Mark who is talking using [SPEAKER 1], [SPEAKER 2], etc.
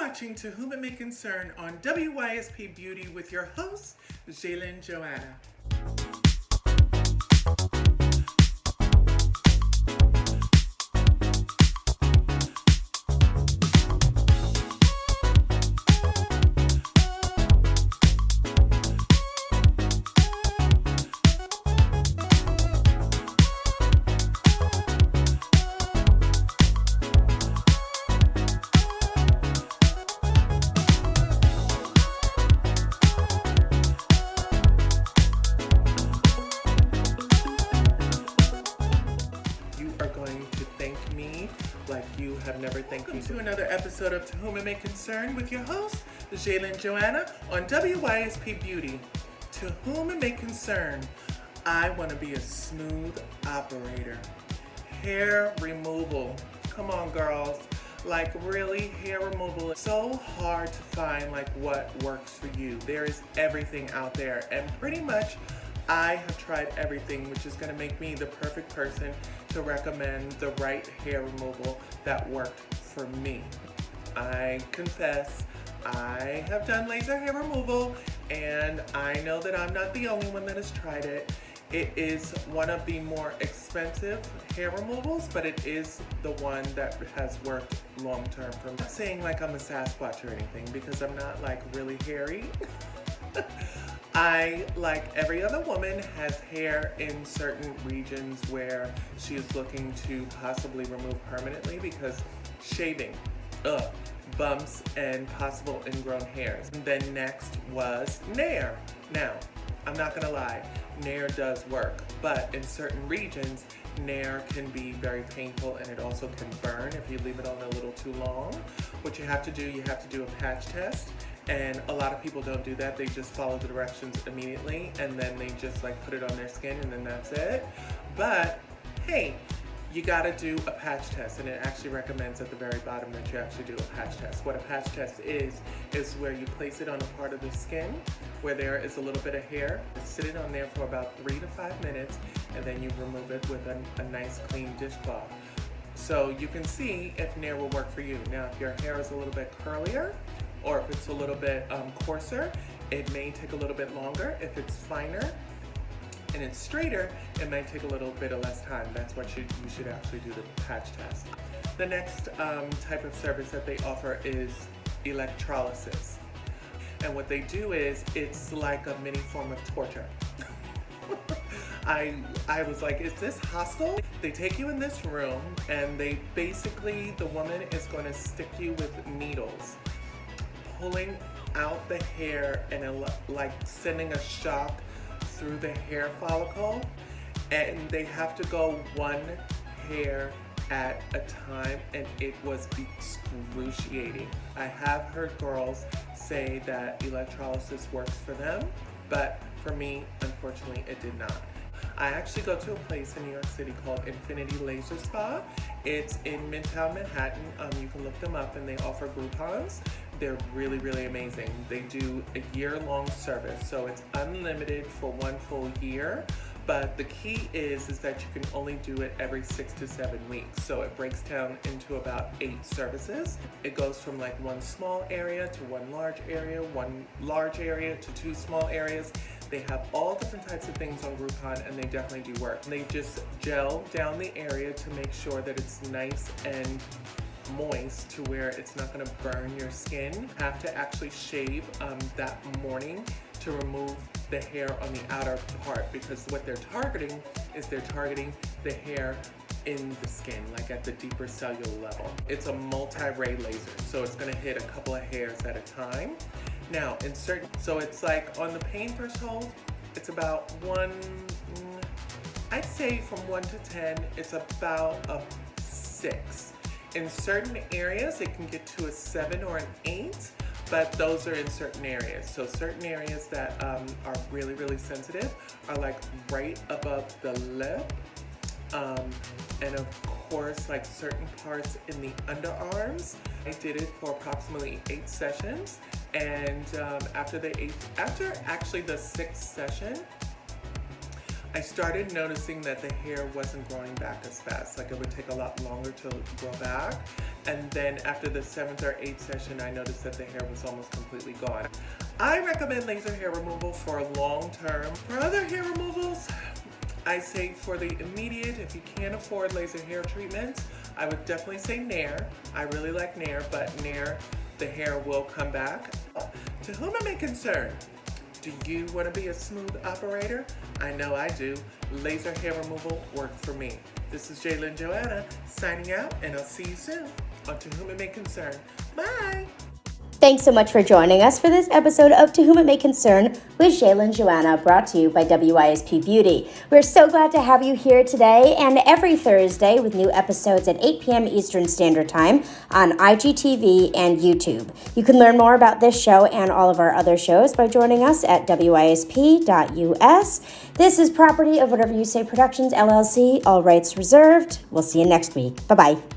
[SPEAKER 1] watching To Whom It May Concern on WYSP Beauty with your host, JaiLynn Joanna. Like you have never thanked me. To another episode of To Whom It May Concern with your host, JaiLynn Joanna on WYSP Beauty. To whom it may concern, I want to be a smooth operator. Hair removal. Come on, girls. Like really, hair removal is so hard to find like what works for you. There is everything out there, and pretty much I have tried everything, which is going to make me the perfect person to recommend the right hair removal that worked for me. I confess, I have done laser hair removal, and I know that I'm not the only one that has tried it. It is one of the more expensive hair removals, but it is the one that has worked long term for me. I'm not saying like I'm a Sasquatch or anything, because I'm not like really hairy. I, like every other woman, has hair in certain regions where she is looking to possibly remove permanently because shaving, bumps, and possible ingrown hairs. And then next was Nair. Now, I'm not gonna lie, Nair does work, but in certain regions, Nair can be very painful, and it also can burn if you leave it on a little too long. What you have to do a patch test. And a lot of people don't do that. They just follow the directions immediately, and then they just like put it on their skin, and then that's it. But hey, you gotta do a patch test, and it actually recommends at the very bottom that you actually do a patch test. What a patch test is where you place it on a part of the skin where there is a little bit of hair. Sit it on there for about 3 to 5 minutes, and then you remove it with a nice clean dishcloth. So you can see if Nair will work for you. Now, if your hair is a little bit curlier, or if it's a little bit coarser, it may take a little bit longer. If it's finer and it's straighter, it might take a little bit of less time. That's what you should actually do the patch test. The next type of service that they offer is electrolysis. And what they do is, it's like a mini form of torture. I was like, is this hostile? They take you in this room, and the woman is going to stick you with needles, pulling out the hair and like sending a shock through the hair follicle, and they have to go one hair at a time, and it was excruciating. I have heard girls say that electrolysis works for them, but for me, unfortunately, it did not. I actually go to a place in New York City called Infinity Laser Spa. It's in Midtown Manhattan. You can look them up, and they offer Groupons. They're really, really amazing. They do a year-long service, so it's unlimited for 1 full year. But the key is that you can only do it every 6 to 7 weeks. So it breaks down into about 8 services. It goes from like 1 small area to 1 large area, 1 large area to 2 small areas. They have all different types of things on Groupon, and they definitely do work. They just gel down the area to make sure that it's nice and moist to where it's not going to burn your skin. You have to actually shave that morning to remove the hair on the outer part, because what they're targeting is the hair in the skin, like at the deeper cellular level. It's a multi-ray laser, so it's going to hit a couple of hairs at a time. Now, so it's like on the pain threshold, it's about I'd say from 1 to 10, it's about a 6. In certain areas, it can get to a 7 or an 8, but those are in certain areas. So certain areas that are really, really sensitive are like right above the lip, and of course, like certain parts in the underarms. I did it for approximately 8 sessions, and after actually the 6th session, I started noticing that the hair wasn't growing back as fast. Like it would take a lot longer to grow back. and then after the 7th or 8th session, I noticed that the hair was almost completely gone. I recommend laser hair removal for long term. For other hair removals, I say for the immediate, if you can't afford laser hair treatments, I would definitely say Nair. I really like Nair, but Nair, the hair will come back. To whom it may concern, do you want to be a smooth operator? I know I do. Laser hair removal worked for me. This is JaiLynn Joanna signing out, and I'll see you soon on To Whom It May Concern. Bye!
[SPEAKER 2] Thanks so much for joining us for this episode of To Whom It May Concern with JaiLynn Joanna, brought to you by WYSP Beauty. We're so glad to have you here today and every Thursday with new episodes at 8 p.m. Eastern Standard Time on IGTV and YouTube. You can learn more about this show and all of our other shows by joining us at WYSP.us. This is property of Whatever You Say Productions, LLC. All rights reserved. We'll see you next week. Bye-bye.